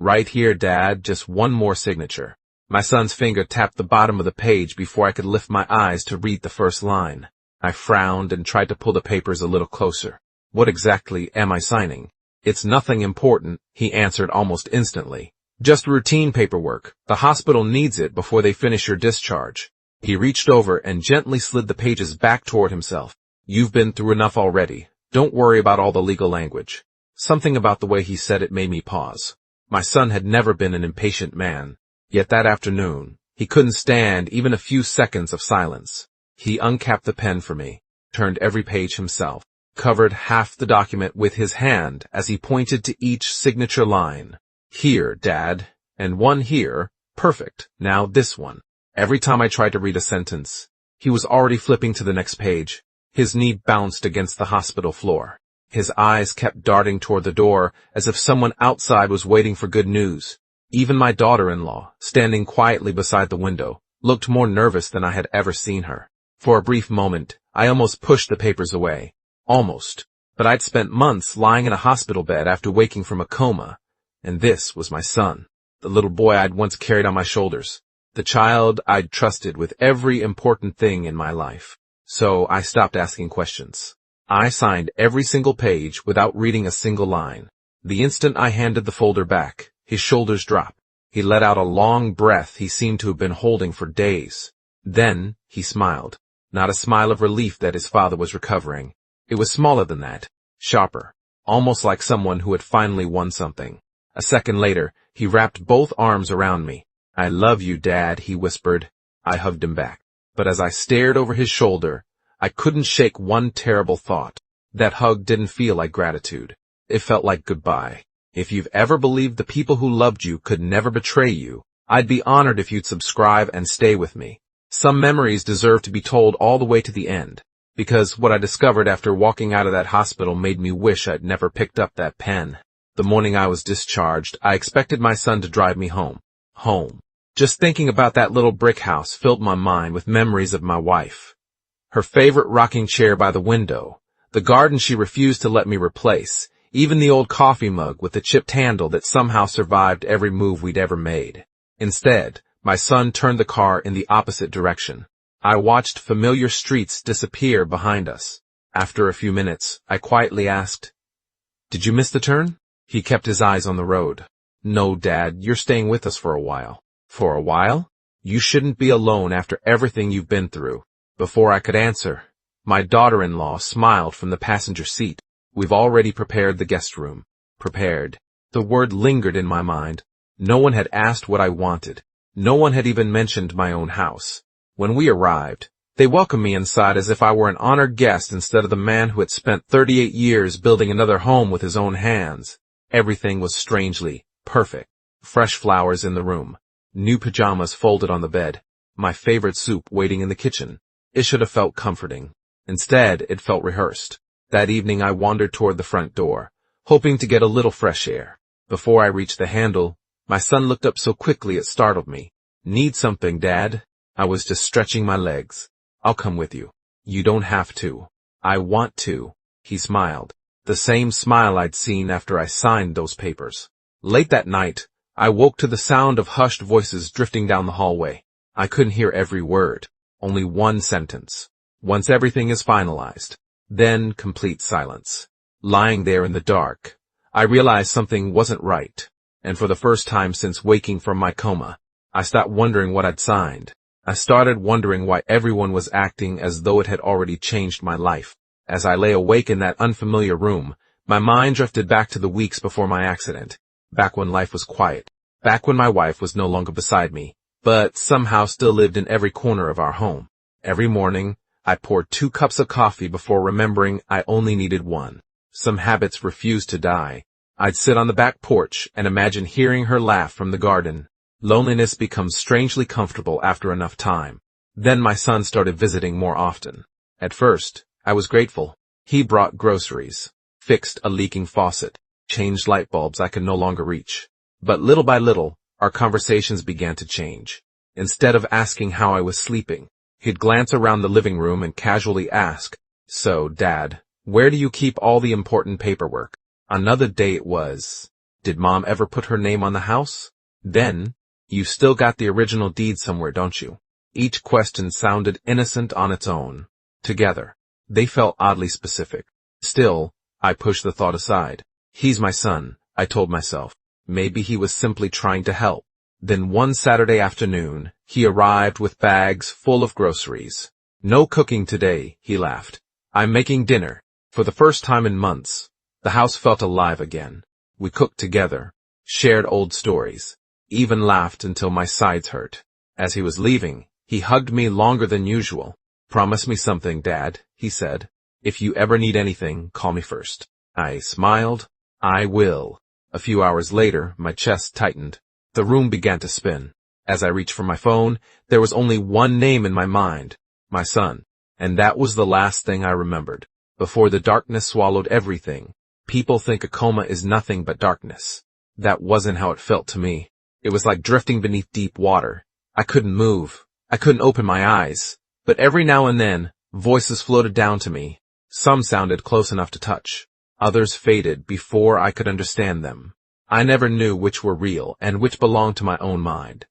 Right here, Dad, just one more signature. My son's finger tapped the bottom of the page before I could lift my eyes to read the first line. I frowned and tried to pull the papers a little closer. What exactly am I signing? It's nothing important, he answered almost instantly. Just routine paperwork. The hospital needs it before they finish your discharge. He reached over and gently slid the pages back toward himself. You've been through enough already. Don't worry about all the legal language. Something about the way he said it made me pause. My son had never been an impatient man. Yet that afternoon, he couldn't stand even a few seconds of silence. He uncapped the pen for me, turned every page himself, covered half the document with his hand as he pointed to each signature line. Here, Dad, and one here. Perfect. Now this one. Every time I tried to read a sentence, he was already flipping to the next page. His knee bounced against the hospital floor. His eyes kept darting toward the door as if someone outside was waiting for good news. Even my daughter-in-law, standing quietly beside the window, looked more nervous than I had ever seen her. For a brief moment, I almost pushed the papers away. Almost. But I'd spent months lying in a hospital bed after waking from a coma. And this was my son, the little boy I'd once carried on my shoulders, the child I'd trusted with every important thing in my life. So I stopped asking questions. I signed every single page without reading a single line. The instant I handed the folder back, his shoulders dropped. He let out a long breath he seemed to have been holding for days. Then he smiled. Not a smile of relief that his father was recovering. It was smaller than that, sharper, almost like someone who had finally won something. A second later, he wrapped both arms around me. I love you, Dad, he whispered. I hugged him back. But as I stared over his shoulder, I couldn't shake one terrible thought. That hug didn't feel like gratitude. It felt like goodbye. If you've ever believed the people who loved you could never betray you, I'd be honored if you'd subscribe and stay with me. Some memories deserve to be told all the way to the end, because what I discovered after walking out of that hospital made me wish I'd never picked up that pen. The morning I was discharged, I expected my son to drive me home. Home. Just thinking about that little brick house filled my mind with memories of my wife. Her favorite rocking chair by the window, the garden she refused to let me replace, even the old coffee mug with the chipped handle that somehow survived every move we'd ever made. Instead, my son turned the car in the opposite direction. I watched familiar streets disappear behind us. After a few minutes, I quietly asked, "Did you miss the turn?" He kept his eyes on the road. "No, Dad, you're staying with us for a while." "For a while? You shouldn't be alone after everything you've been through." Before I could answer, my daughter-in-law smiled from the passenger seat. "We've already prepared the guest room." Prepared. The word lingered in my mind. No one had asked what I wanted. No one had even mentioned my own house. When we arrived, they welcomed me inside as if I were an honored guest instead of the man who had spent 38 years building another home with his own hands. Everything was strangely perfect. Fresh flowers in the room. New pajamas folded on the bed. My favorite soup waiting in the kitchen. It should have felt comforting. Instead, it felt rehearsed. That evening I wandered toward the front door, hoping to get a little fresh air. Before I reached the handle, my son looked up so quickly it startled me. "Need something, Dad?" I was just stretching my legs. "I'll come with you." "You don't have to." "I want to." He smiled. The same smile I'd seen after I signed those papers. Late that night, I woke to the sound of hushed voices drifting down the hallway. I couldn't hear every word. Only one sentence. "Once everything is finalized." Then complete silence. Lying there in the dark, I realized something wasn't right. And for the first time since waking from my coma, I stopped wondering what I'd signed. I started wondering why everyone was acting as though it had already changed my life. As I lay awake in that unfamiliar room, my mind drifted back to the weeks before my accident. Back when life was quiet. Back when my wife was no longer beside me, but somehow still lived in every corner of our home. Every morning, I poured 2 cups of coffee before remembering I only needed one. Some habits refused to die. I'd sit on the back porch and imagine hearing her laugh from the garden. Loneliness becomes strangely comfortable after enough time. Then my son started visiting more often. At first, I was grateful. He brought groceries, fixed a leaking faucet, changed light bulbs I could no longer reach. But little by little, our conversations began to change. Instead of asking how I was sleeping, he'd glance around the living room and casually ask, "So, Dad, where do you keep all the important paperwork?" Another day it was. Did Mom ever put her name on the house? Then, you still got the original deed somewhere, don't you? Each question sounded innocent on its own. Together, they felt oddly specific. Still, I pushed the thought aside. He's my son, I told myself. Maybe he was simply trying to help. Then one Saturday afternoon, he arrived with bags full of groceries. No cooking today, he laughed. I'm making dinner. For the first time in months, the house felt alive again. We cooked together, shared old stories, even laughed until my sides hurt. As he was leaving, he hugged me longer than usual. Promise me something, Dad, he said. If you ever need anything, call me first. I smiled. I will. A few hours later, my chest tightened. The room began to spin. As I reached for my phone, there was only one name in my mind. My son. And that was the last thing I remembered. Before the darkness swallowed everything, people think a coma is nothing but darkness. That wasn't how it felt to me. It was like drifting beneath deep water. I couldn't move. I couldn't open my eyes. But every now and then, voices floated down to me. Some sounded close enough to touch. Others faded before I could understand them. I never knew which were real and which belonged to my own mind.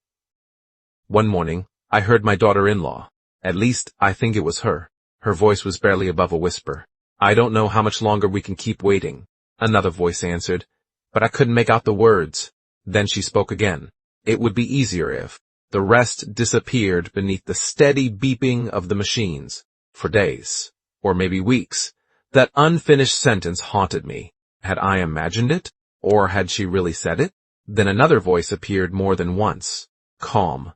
One morning, I heard my daughter-in-law. At least, I think it was her. Her voice was barely above a whisper. I don't know how much longer we can keep waiting. Another voice answered, but I couldn't make out the words. Then she spoke again. It would be easier if. The rest disappeared beneath the steady beeping of the machines. For days, or maybe weeks, that unfinished sentence haunted me. Had I imagined it? Or had she really said it? Then another voice appeared more than once. Calm,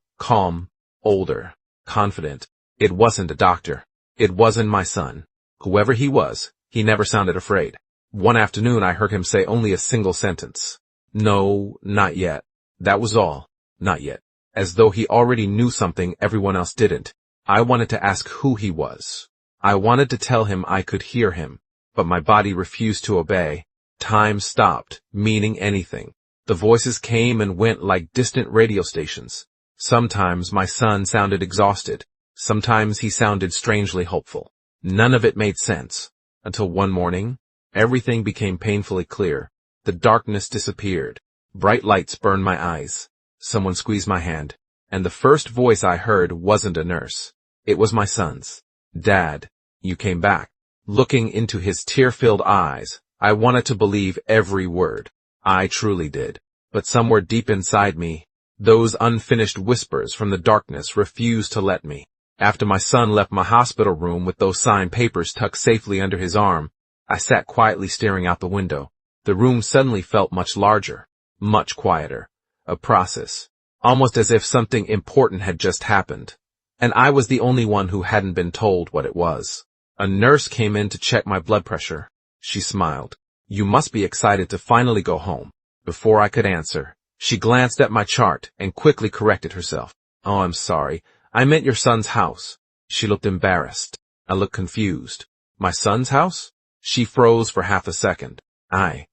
older, confident. It wasn't a doctor. It wasn't my son. Whoever he was, he never sounded afraid. One afternoon I heard him say only a single sentence. No, not yet. That was all. Not yet. As though he already knew something everyone else didn't. I wanted to ask who he was. I wanted to tell him I could hear him, but my body refused to obey. Time stopped, meaning anything. The voices came and went like distant radio stations. Sometimes my son sounded exhausted. Sometimes he sounded strangely hopeful. None of it made sense. Until one morning, everything became painfully clear. The darkness disappeared. Bright lights burned my eyes. Someone squeezed my hand. And the first voice I heard wasn't a nurse. It was my son's. Dad, you came back. Looking into his tear-filled eyes, I wanted to believe every word. I truly did. But somewhere deep inside me, those unfinished whispers from the darkness refused to let me. After my son left my hospital room with those signed papers tucked safely under his arm, I sat quietly staring out the window. The room suddenly felt much larger, much quieter. A process, almost as if something important had just happened. And I was the only one who hadn't been told what it was. A nurse came in to check my blood pressure. She smiled. You must be excited to finally go home. Before I could answer, she glanced at my chart and quickly corrected herself. Oh, I'm sorry. I meant your son's house. She looked embarrassed. I looked confused. My son's house? She froze for half a second. I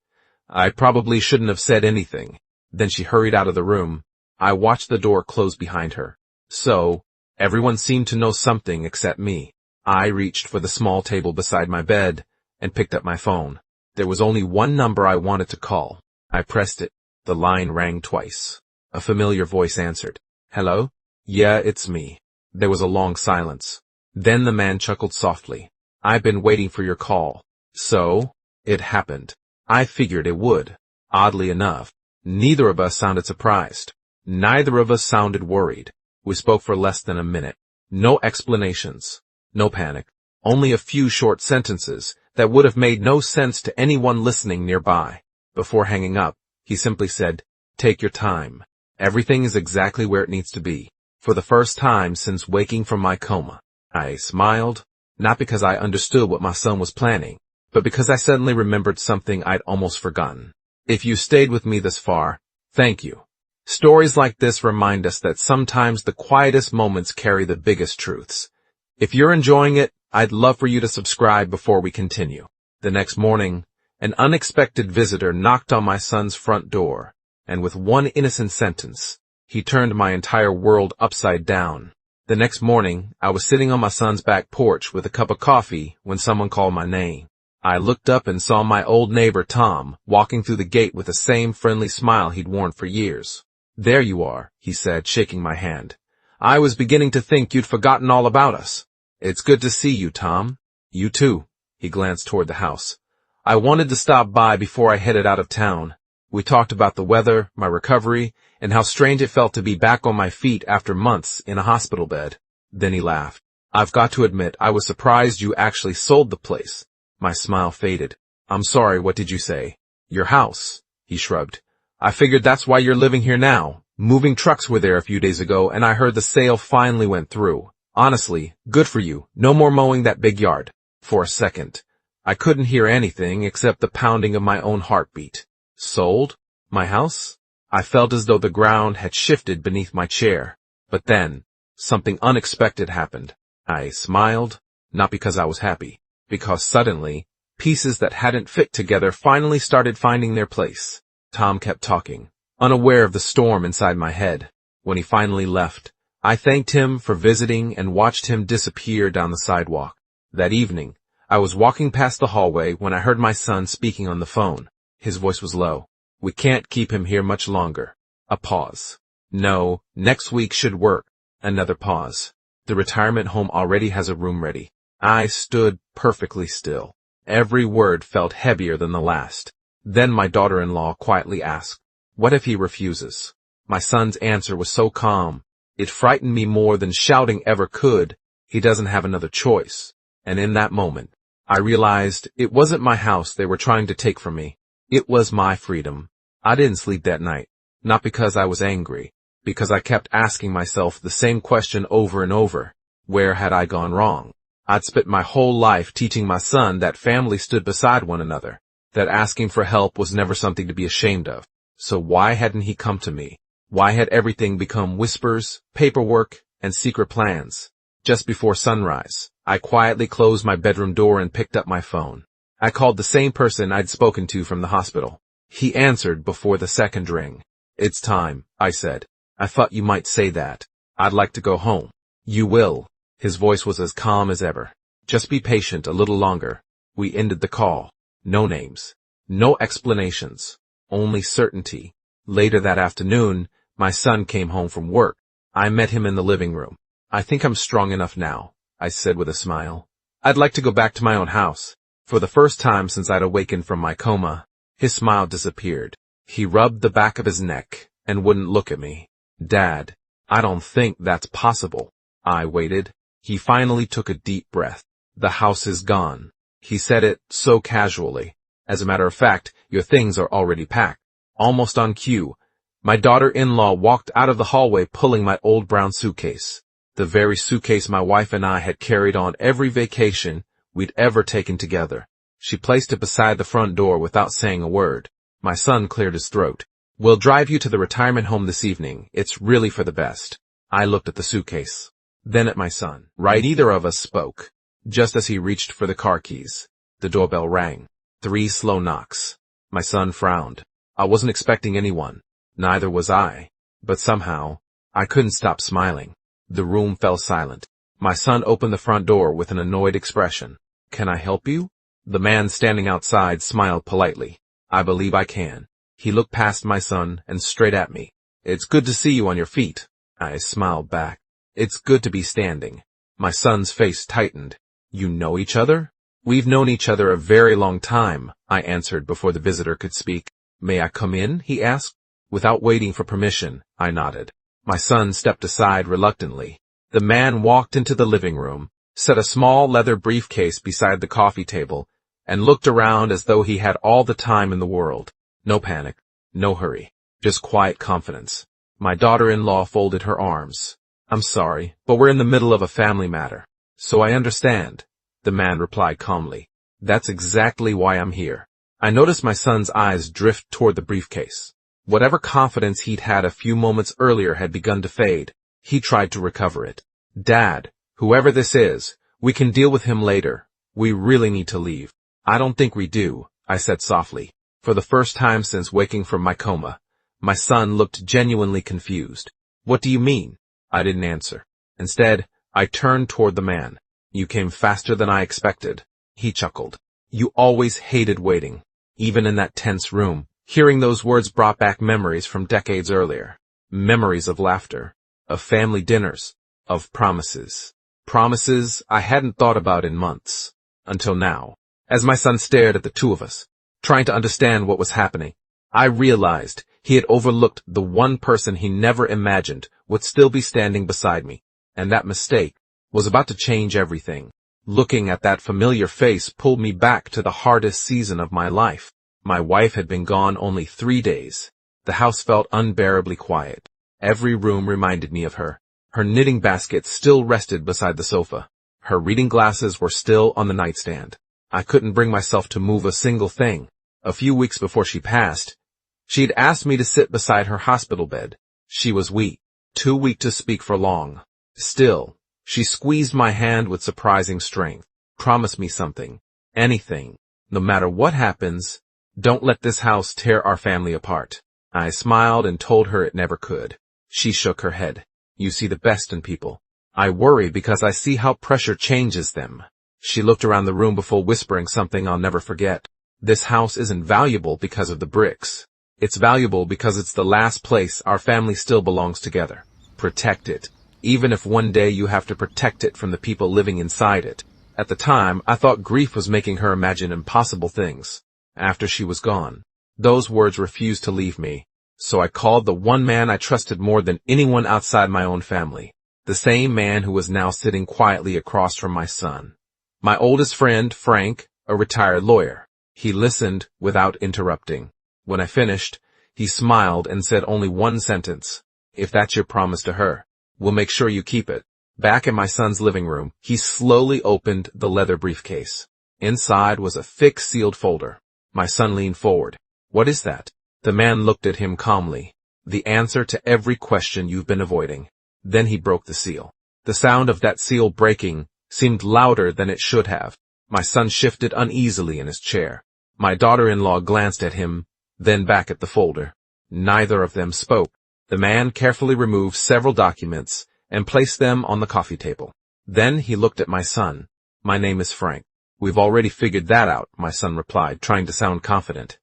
probably shouldn't have said anything. Then she hurried out of the room. I watched the door close behind her. So, everyone seemed to know something except me. I reached for the small table beside my bed and picked up my phone. There was only one number I wanted to call. I pressed it. The line rang twice. A familiar voice answered. Hello? Yeah, it's me. There was a long silence. Then the man chuckled softly. I've been waiting for your call. So, it happened. I figured it would. Oddly enough, neither of us sounded surprised. Neither of us sounded worried. We spoke for less than a minute. No explanations. No panic. Only a few short sentences that would have made no sense to anyone listening nearby. Before hanging up, he simply said, Take your time. Everything is exactly where it needs to be. For the first time since waking from my coma. I smiled, not because I understood what my son was planning, but because I suddenly remembered something I'd almost forgotten. If you stayed with me this far, thank you. Stories like this remind us that sometimes the quietest moments carry the biggest truths. If you're enjoying it, I'd love for you to subscribe before we continue. The next morning, an unexpected visitor knocked on my son's front door, and with one innocent sentence, he turned my entire world upside down. The next morning, I was sitting on my son's back porch with a cup of coffee when someone called my name. I looked up and saw my old neighbor Tom walking through the gate with the same friendly smile he'd worn for years. "There you are," he said, shaking my hand. "I was beginning to think you'd forgotten all about us." "It's good to see you, Tom." "You too." He glanced toward the house. "I wanted to stop by before I headed out of town. We talked about the weather, my recovery, and how strange it felt to be back on my feet after months in a hospital bed." Then he laughed. "I've got to admit, I was surprised you actually sold the place." My smile faded. "I'm sorry, what did you say?" "Your house," he shrugged. "I figured that's why you're living here now. Moving trucks were there a few days ago, and I heard the sale finally went through. Honestly, good for you. No more mowing that big yard." For a second, I couldn't hear anything except the pounding of my own heartbeat. Sold? My house? I felt as though the ground had shifted beneath my chair. But then, something unexpected happened. I smiled, not because I was happy, because suddenly, pieces that hadn't fit together finally started finding their place. Tom kept talking, unaware of the storm inside my head. When he finally left, I thanked him for visiting and watched him disappear down the sidewalk. That evening, I was walking past the hallway when I heard my son speaking on the phone. His voice was low. "We can't keep him here much longer." A pause. "No, next week should work." Another pause. "The retirement home already has a room ready." I stood perfectly still. Every word felt heavier than the last. Then my daughter-in-law quietly asked, "What if he refuses?" My son's answer was so calm. It frightened me more than shouting ever could. "He doesn't have another choice." And in that moment, I realized it wasn't my house they were trying to take from me. It was my freedom. I didn't sleep that night, not because I was angry, because I kept asking myself the same question over and over. Where had I gone wrong? I'd spent my whole life teaching my son that family stood beside one another, that asking for help was never something to be ashamed of. So why hadn't he come to me? Why had everything become whispers, paperwork, and secret plans? Just before sunrise, I quietly closed my bedroom door and picked up my phone. I called the same person I'd spoken to from the hospital. He answered before the second ring. "It's time," I said. "I thought you might say that. I'd like to go home." "You will." His voice was as calm as ever. "Just be patient a little longer." We ended the call. No names. No explanations. Only certainty. Later that afternoon, my son came home from work. I met him in the living room. "I think I'm strong enough now," I said with a smile. "I'd like to go back to my own house." For the first time since I'd awakened from my coma, his smile disappeared. He rubbed the back of his neck and wouldn't look at me. "Dad, I don't think that's possible." I waited. He finally took a deep breath. "The house is gone." He said it so casually. "As a matter of fact, your things are already packed." Almost on cue, my daughter-in-law walked out of the hallway pulling my old brown suitcase. The very suitcase my wife and I had carried on every vacation we'd ever taken together. She placed it beside the front door without saying a word. My son cleared his throat. "We'll drive you to the retirement home this evening. It's really for the best." I looked at the suitcase, then at my son. Right, neither of us spoke. Just as he reached for the car keys, the doorbell rang. 3 slow knocks. My son frowned. I wasn't expecting anyone. Neither was I. But somehow, I couldn't stop smiling. The room fell silent. My son opened the front door with an annoyed expression. "Can I help you?" The man standing outside smiled politely. "I believe I can." He looked past my son and straight at me. "It's good to see you on your feet." I smiled back. "It's good to be standing." My son's face tightened. "You know each other?" "We've known each other a very long time," I answered before the visitor could speak. "May I come in?" he asked. Without waiting for permission, I nodded. My son stepped aside reluctantly. The man walked into the living room, set a small leather briefcase beside the coffee table, and looked around as though he had all the time in the world. No panic, no hurry, just quiet confidence. My daughter-in-law folded her arms. "I'm sorry, but we're in the middle of a family matter." "So I understand," the man replied calmly. "That's exactly why I'm here." I noticed my son's eyes drift toward the briefcase. Whatever confidence he'd had a few moments earlier had begun to fade. He tried to recover it. "Dad, whoever this is, we can deal with him later. We really need to leave." "I don't think we do," I said softly. For the first time since waking from my coma, my son looked genuinely confused. "What do you mean?" I didn't answer. Instead, I turned toward the man. "You came faster than I expected." He chuckled. You always hated waiting. Even in that tense room, hearing those words brought back memories from decades earlier. Memories of laughter, of family dinners, of promises. Promises I hadn't thought about in months. Until now. As my son stared at the two of us, trying to understand what was happening, I realized he had overlooked the one person he never imagined would still be standing beside me, and that mistake was about to change everything. Looking at that familiar face pulled me back to the hardest season of my life. My wife had been gone only 3 days. The house felt unbearably quiet. Every room reminded me of her. Her knitting basket still rested beside the sofa. Her reading glasses were still on the nightstand. I couldn't bring myself to move a single thing. A few weeks before she passed, she'd asked me to sit beside her hospital bed. She was weak, too weak to speak for long. Still, she squeezed my hand with surprising strength. Promise me something. Anything. No matter what happens, don't let this house tear our family apart. I smiled and told her it never could. She shook her head. You see the best in people. I worry because I see how pressure changes them. She looked around the room before whispering something I'll never forget. This house isn't valuable because of the bricks. It's valuable because it's the last place our family still belongs together. Protect it. Even if one day you have to protect it from the people living inside it. At the time, I thought grief was making her imagine impossible things. After she was gone, those words refused to leave me. So I called the one man I trusted more than anyone outside my own family. The same man who was now sitting quietly across from my son. My oldest friend, Frank, a retired lawyer. He listened without interrupting. When I finished, he smiled and said only one sentence. If that's your promise to her, we'll make sure you keep it. Back in my son's living room, he slowly opened the leather briefcase. Inside was a thick sealed folder. My son leaned forward. What is that? The man looked at him calmly. The answer to every question you've been avoiding. Then he broke the seal. The sound of that seal breaking seemed louder than it should have. My son shifted uneasily in his chair. My daughter-in-law glanced at him, then back at the folder. Neither of them spoke. The man carefully removed several documents and placed them on the coffee table. Then he looked at my son. My name is Frank. We've already figured that out, my son replied, trying to sound confident.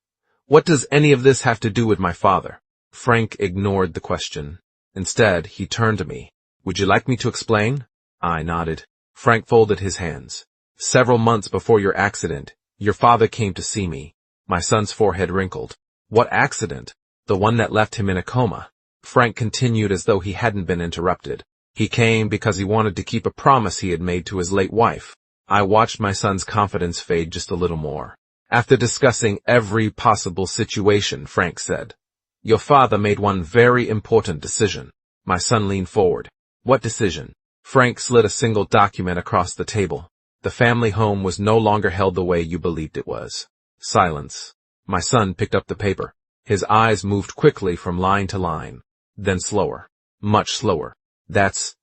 What does any of this have to do with my father? Frank ignored the question. Instead, he turned to me. Would you like me to explain? I nodded. Frank folded his hands. Several months before your accident, your father came to see me. My son's forehead wrinkled. What accident? The one that left him in a coma. Frank continued as though he hadn't been interrupted. He came because he wanted to keep a promise he had made to his late wife. I watched my son's confidence fade just a little more. After discussing every possible situation, Frank said, Your father made one very important decision. My son leaned forward. What decision? Frank slid a single document across the table. The family home was no longer held the way you believed it was. Silence. My son picked up the paper. His eyes moved quickly from line to line. Then slower. Much slower. That's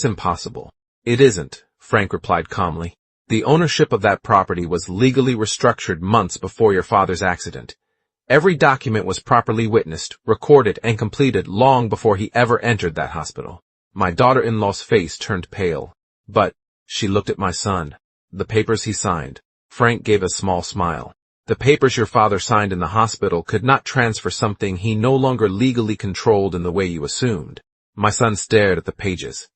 impossible. It isn't, Frank replied calmly. The ownership of that property was legally restructured months before your father's accident. Every document was properly witnessed, recorded, and completed long before he ever entered that hospital. My daughter-in-law's face turned pale. But, she looked at my son. The papers he signed. Frank gave a small smile. The papers your father signed in the hospital could not transfer something he no longer legally controlled in the way you assumed. My son stared at the pages,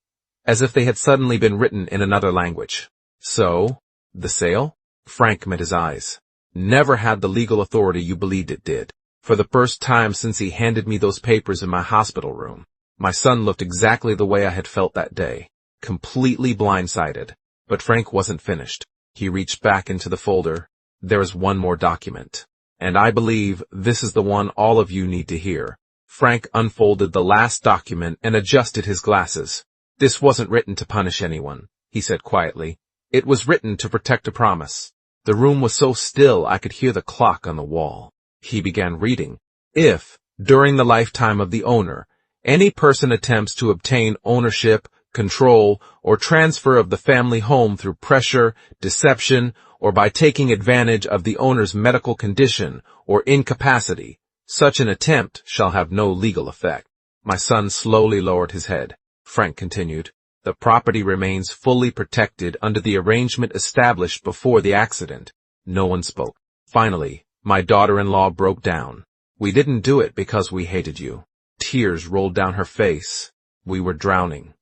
as if they had suddenly been written in another language. So, the sale? Frank met his eyes. Never had the legal authority you believed it did. For the first time since he handed me those papers in my hospital room, my son looked exactly the way I had felt that day, completely blindsided. But Frank wasn't finished. He reached back into the folder. There is one more document. And I believe this is the one all of you need to hear. Frank unfolded the last document and adjusted his glasses. This wasn't written to punish anyone, he said quietly. It was written to protect a promise. The room was so still I could hear the clock on the wall. He began reading. If, during the lifetime of the owner, any person attempts to obtain ownership, control, or transfer of the family home through pressure, deception, or by taking advantage of the owner's medical condition or incapacity, such an attempt shall have no legal effect. My son slowly lowered his head. Frank continued. The property remains fully protected under the arrangement established before the accident. No one spoke. Finally, my daughter-in-law broke down. We didn't do it because we hated you. Tears rolled down her face. We were drowning.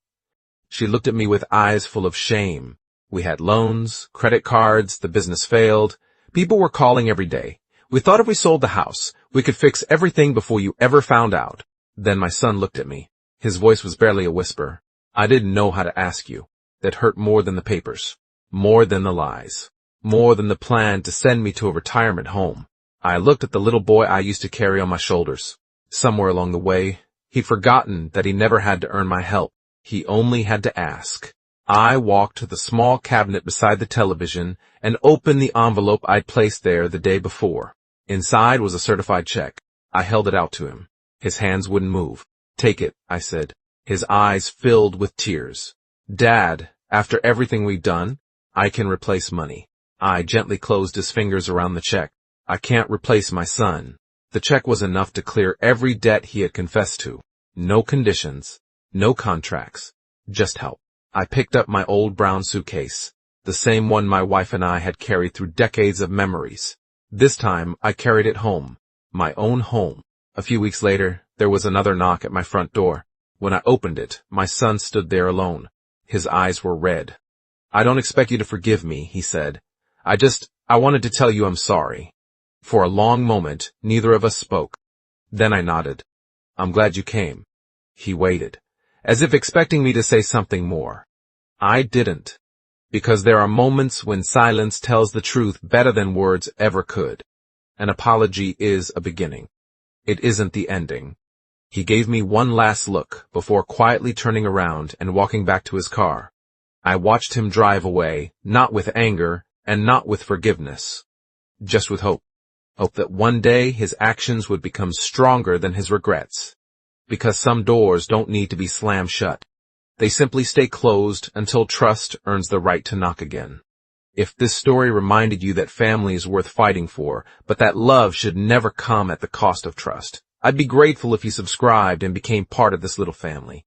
She looked at me with eyes full of shame. We had loans, credit cards, the business failed. People were calling every day. We thought if we sold the house, we could fix everything before you ever found out. Then my son looked at me. His voice was barely a whisper. I didn't know how to ask you. That hurt more than the papers, more than the lies, more than the plan to send me to a retirement home. I looked at the little boy I used to carry on my shoulders. Somewhere along the way, he'd forgotten that he never had to earn my help. He only had to ask. I walked to the small cabinet beside the television and opened the envelope I'd placed there the day before. Inside was a certified check. I held it out to him. His hands wouldn't move. Take it, I said. His eyes filled with tears. Dad, after everything we've done, I can replace money. I gently closed his fingers around the check. I can't replace my son. The check was enough to clear every debt he had confessed to. No conditions, no contracts, just help. I picked up my old brown suitcase, the same one my wife and I had carried through decades of memories. This time, I carried it home, my own home. A few weeks later, there was another knock at my front door. When I opened it, my son stood there alone. His eyes were red. I don't expect you to forgive me, he said. I wanted to tell you I'm sorry. For a long moment, neither of us spoke. Then I nodded. I'm glad you came. He waited, as if expecting me to say something more. I didn't, because there are moments when silence tells the truth better than words ever could. An apology is a beginning. It isn't the ending. He gave me one last look before quietly turning around and walking back to his car. I watched him drive away, not with anger and not with forgiveness, just with hope. Hope that one day his actions would become stronger than his regrets. Because some doors don't need to be slammed shut. They simply stay closed until trust earns the right to knock again. If this story reminded you that family is worth fighting for, but that love should never come at the cost of trust, I'd be grateful if you subscribed and became part of this little family.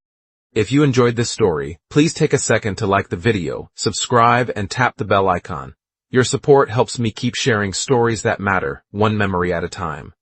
If you enjoyed this story, please take a second to like the video, subscribe, and tap the bell icon. Your support helps me keep sharing stories that matter, one memory at a time.